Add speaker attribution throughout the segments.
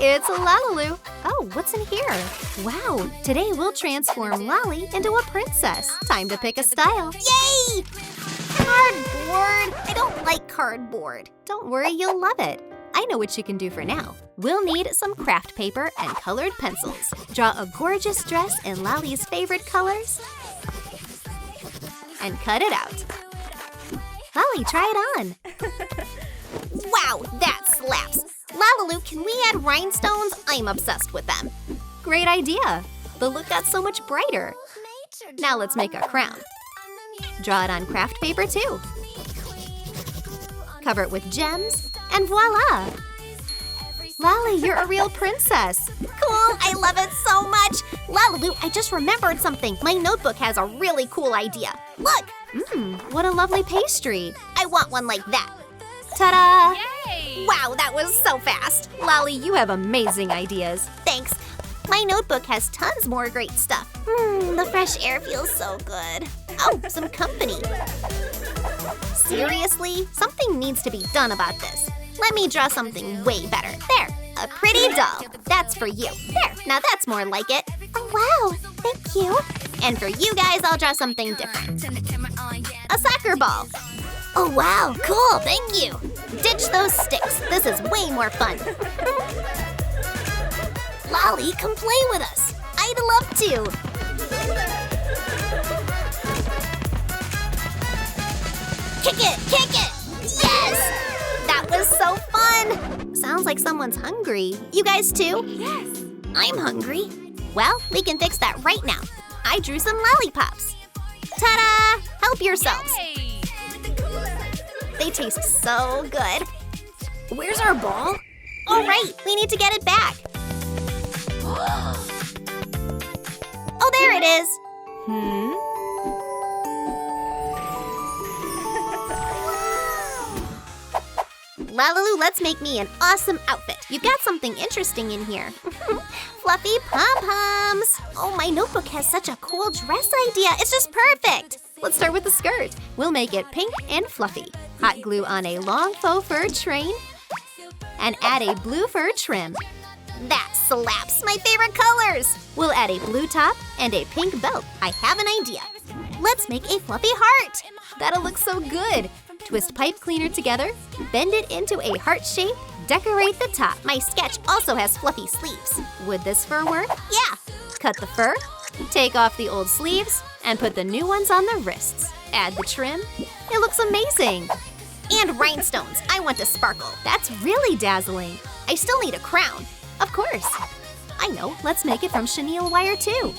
Speaker 1: it's LaLiLu. Oh, what's in here? Wow, today we'll transform Lali into a princess. Time to pick a style. Yay! Cardboard! I don't like cardboard. Don't worry, you'll love it. I know what you can do for now. We'll need some craft paper and colored pencils. Draw a gorgeous dress in Lali's favorite colors and cut it out. Lali, try it on. Wow, that slaps. LaLiLu, can we add rhinestones? I'm obsessed with them. Great idea. The look got so much brighter. Now let's make a crown. Draw it on craft paper too. Cover it with gems, and voila! Lali, you're a real princess. Cool, I love it so much. LaLiLu, I just remembered something. My notebook has a really cool idea. Look! What a lovely pastry. I want one like that. Ta-da!
Speaker 2: Yay!
Speaker 1: Wow, that was so fast. Lali, you have amazing ideas. Thanks. My notebook has tons more great stuff. The fresh air feels so good. Oh, some company. Seriously? Something needs to be done about this. Let me draw something way better. There, a pretty doll. That's for you. There, now that's more like it. Oh, wow, thank you. And for you guys, I'll draw something different. A soccer ball. Oh, wow, cool, thank you. Ditch those sticks. This is way more fun. Lali, come play with us. I'd love to. Kick it, kick it. Yes! That was so fun. Sounds like someone's hungry. You guys too?
Speaker 2: Yes.
Speaker 1: I'm hungry. Well, we can fix that right now. I drew some lollipops. Ta-da! Help yourselves.
Speaker 2: Yay!
Speaker 1: They taste so good. Where's our ball? Oh, right, we need to get it back. Oh, there it is. LaLiLu, let's make me an awesome outfit. You've got something interesting in here. Fluffy pom-poms. Oh, my notebook has such a cool dress idea. It's just perfect. Let's start with the skirt. We'll make it pink and fluffy. Hot glue on a long faux fur train and add a blue fur trim. That slaps, my favorite colors. We'll add a blue top and a pink belt. I have an idea. Let's make a fluffy heart. That'll look so good. Twist pipe cleaner together, bend it into a heart shape, decorate the top. My sketch also has fluffy sleeves. Would this fur work? Yeah. Cut the fur, take off the old sleeves, and put the new ones on the wrists. Add the trim. It looks amazing. And rhinestones. I want to sparkle. That's really dazzling. I still need a crown. Of course. I know, let's make it from chenille wire too.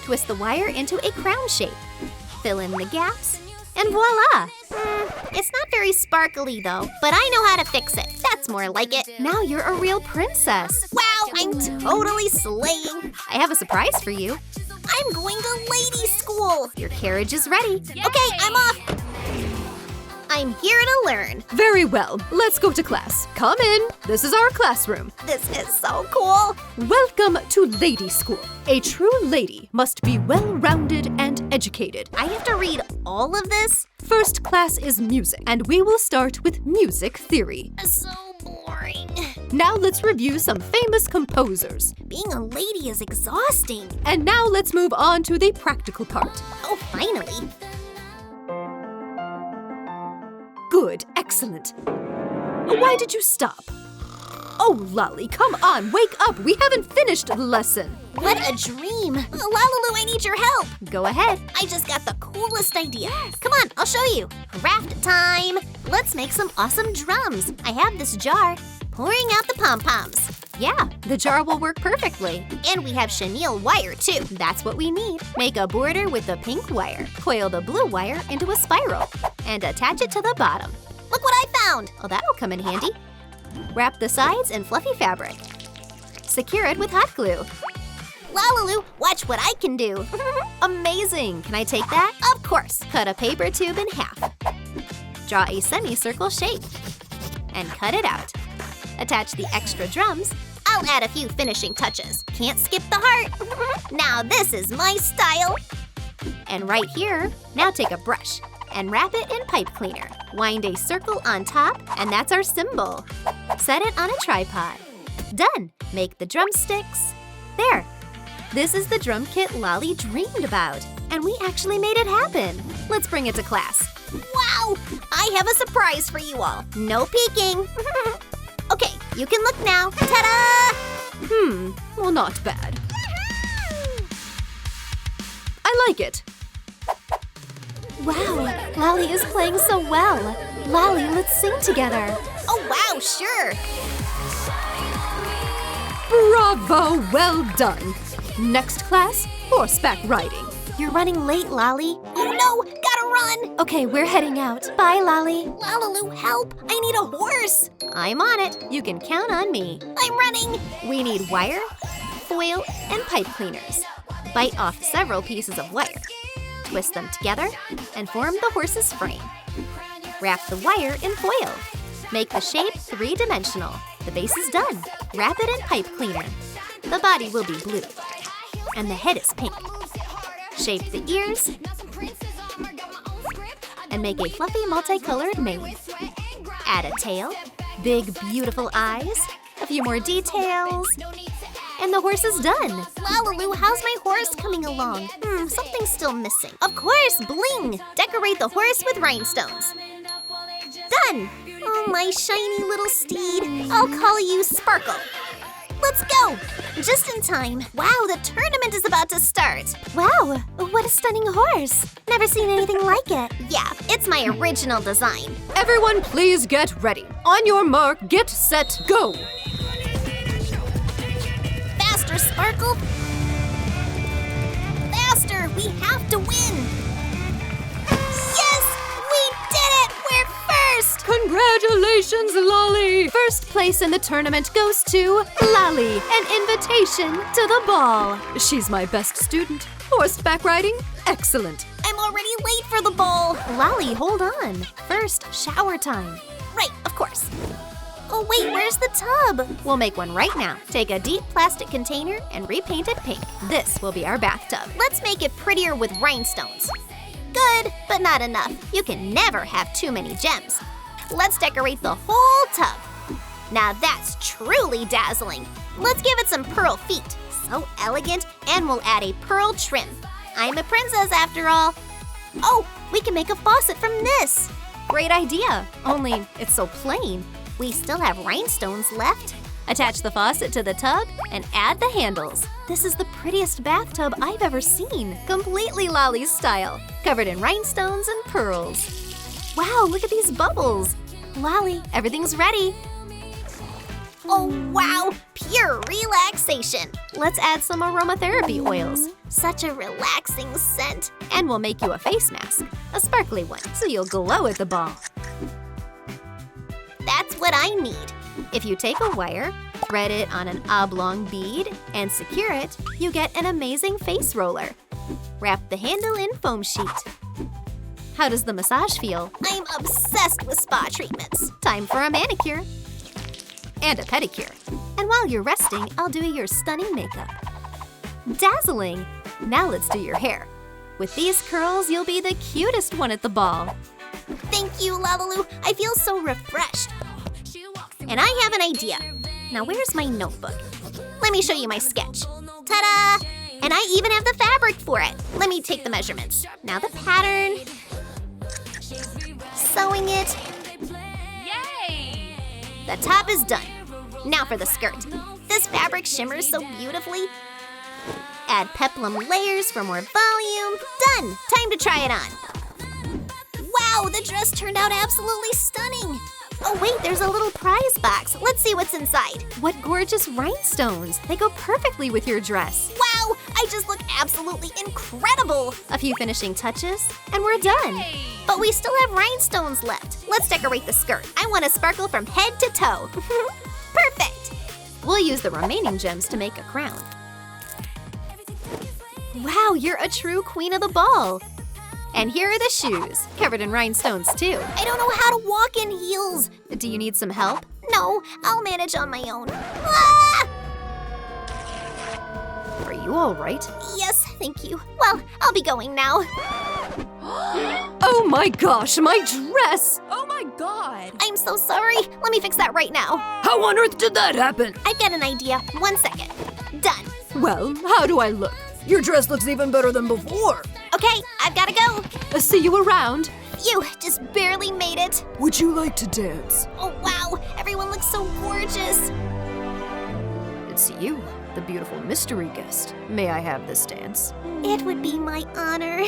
Speaker 1: Twist the wire into a crown shape. Fill in the gaps, and voila! It's not very sparkly though, but I know how to fix it. That's more like it. Now you're a real princess. Wow, I'm totally slaying. I have a surprise for you. I'm going to lady school. Your carriage is ready.
Speaker 2: Yay!
Speaker 1: Okay, I'm off. I'm here to learn.
Speaker 3: Very well, let's go to class. Come in, this is our classroom.
Speaker 1: This is so cool.
Speaker 3: Welcome to lady school. A true lady must be well-rounded and educated.
Speaker 1: I have to read all of this?
Speaker 3: First class is music, and we will start with music theory.
Speaker 1: So boring.
Speaker 3: Now let's review some famous composers.
Speaker 1: Being a lady is exhausting.
Speaker 3: And now let's move on to the practical part.
Speaker 1: Oh, finally.
Speaker 3: Good, excellent. Why did you stop? Oh, Lali, come on, wake up. We haven't finished the lesson.
Speaker 1: What a dream. LaLiLu, I need your help.
Speaker 3: Go ahead.
Speaker 1: I just got the coolest idea. Come on, I'll show you. Craft time. Let's make some awesome drums. I have this jar. Pouring out the pom-poms.
Speaker 3: Yeah, the jar will work perfectly.
Speaker 1: And we have chenille wire too.
Speaker 3: That's what we need.
Speaker 1: Make a border with the pink wire.
Speaker 3: Coil the blue wire into a spiral and attach it to the bottom.
Speaker 1: Look what I found.
Speaker 3: Oh, that'll come in handy. Wrap the sides in fluffy fabric. Secure it with hot glue.
Speaker 1: LaLiLu, watch what I can do.
Speaker 3: Amazing! Can I take that?
Speaker 1: Of course.
Speaker 3: Cut a paper tube in half. Draw a semicircle shape and cut it out. Attach the extra drums.
Speaker 1: I'll add a few finishing touches. Can't skip the heart. Now this is my style.
Speaker 3: And right here, now take a brush and wrap it in pipe cleaner. Wind a circle on top, and that's our symbol. Set it on a tripod.
Speaker 1: Done. Make the drumsticks. There. This is the drum kit Lali dreamed about, and we actually made it happen. Let's bring it to class. Wow! I have a surprise for you all. No peeking. Okay, you can look now. Ta-da!
Speaker 3: Well, not bad. I like it.
Speaker 1: Wow, Lali is playing so well. Lali, let's sing together. Oh, wow, sure.
Speaker 3: Bravo, well done. Next class, horseback riding.
Speaker 1: You're running late, Lali. Oh no, gotta run. Okay, we're heading out. Bye, Lali. LaLiLu, help. I need a horse. I'm on it. You can count on me. I'm running. We need wire, foil, and pipe cleaners. Bite off several pieces of wire. Twist them together and form the horse's frame. Wrap the wire in foil. Make the shape three-dimensional. The base is done. Wrap it in pipe cleaner. The body will be blue. And the head is pink. Shape the ears. And make a fluffy multicolored mane. Add a tail, big beautiful eyes, a few more details. And the horse is done. LaLiLu, how's my horse coming along? Something's still missing. Of course, bling! Decorate the horse with rhinestones. Done! Oh, my shiny little steed. I'll call you Sparkle. Let's go! Just in time. Wow, the tournament is about to start. Wow, what a stunning horse. Never seen anything like it. Yeah, it's my original design.
Speaker 3: Everyone please get ready. On your mark, get set, go!
Speaker 1: Faster, Sparkle! Faster! We have to win! Yes! We did it! We're first!
Speaker 3: Congratulations, Lali! First place in the tournament goes to Lali, an invitation to the ball. She's my best student. Horseback riding, excellent.
Speaker 1: I'm already late for the ball. Lali, hold on. First, shower time. Right, of course. Oh wait, where's the tub? We'll make one right now. Take a deep plastic container and repaint it pink. This will be our bathtub. Let's make it prettier with rhinestones. Good, but not enough. You can never have too many gems. Let's decorate the whole tub. Now that's truly dazzling. Let's give it some pearl feet. So elegant, and we'll add a pearl trim. I'm a princess after all. Oh, we can make a faucet from this. Great idea, only it's so plain. We still have rhinestones left. Attach the faucet to the tub and add the handles. This is the prettiest bathtub I've ever seen. Completely Lali's style, covered in rhinestones and pearls. Wow, look at these bubbles. Lali, everything's ready. Oh wow, pure relaxation. Let's add some aromatherapy oils. Such a relaxing scent. And we'll make you a face mask, a sparkly one, so you'll glow at the ball. That's what I need. If you take a wire, thread it on an oblong bead, and secure it, you get an amazing face roller. Wrap the handle in foam sheet. How does the massage feel? I'm obsessed with spa treatments. Time for a manicure. And a pedicure. And while you're resting, I'll do your stunning makeup. Dazzling! Now let's do your hair. With these curls, you'll be the cutest one at the ball. Thank you, LaLiLu. I feel so refreshed. And I have an idea. Now where's my notebook? Let me show you my sketch. Ta-da! And I even have the fabric for it. Let me take the measurements. Now the pattern. Sewing it. Yay! The top is done. Now for the skirt. This fabric shimmers so beautifully. Add peplum layers for more volume. Done! Time to try it on. Wow, the dress turned out absolutely stunning. Oh wait, there's a little prize box. Let's see what's inside. What gorgeous rhinestones. They go perfectly with your dress. Wow, I just look absolutely incredible. A few finishing touches, and we're done. But we still have rhinestones left. Let's decorate the skirt. I want to sparkle from head to toe. Perfect. We'll use the remaining gems to make a crown. Wow, you're a true queen of the ball. And here are the shoes, covered in rhinestones too. I don't know how to walk in heels. Do you need some help? No, I'll manage on my own. Ah! Are you all right? Yes, thank you. Well, I'll be going now.
Speaker 3: Oh my gosh, my dress! Oh my my god!
Speaker 1: I'm so sorry. Let me fix that right now.
Speaker 3: How on earth did that happen?
Speaker 1: I've got an idea. 1 second. Done.
Speaker 3: Well, how do I look? Your dress looks even better than before.
Speaker 1: Okay, I've gotta go.
Speaker 3: See you around.
Speaker 1: You just barely made it.
Speaker 3: Would you like to dance?
Speaker 1: Oh, wow. Everyone looks so gorgeous.
Speaker 3: It's you, the beautiful mystery guest. May I have this dance?
Speaker 1: It would be my honor.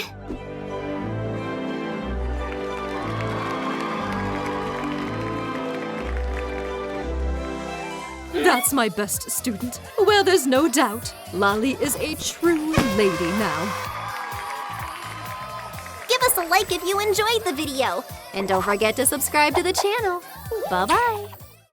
Speaker 3: That's my best student. Well, there's no doubt. Lali is a true lady now.
Speaker 1: Give us a like if you enjoyed the video. And don't forget to subscribe to the channel. Bye-bye.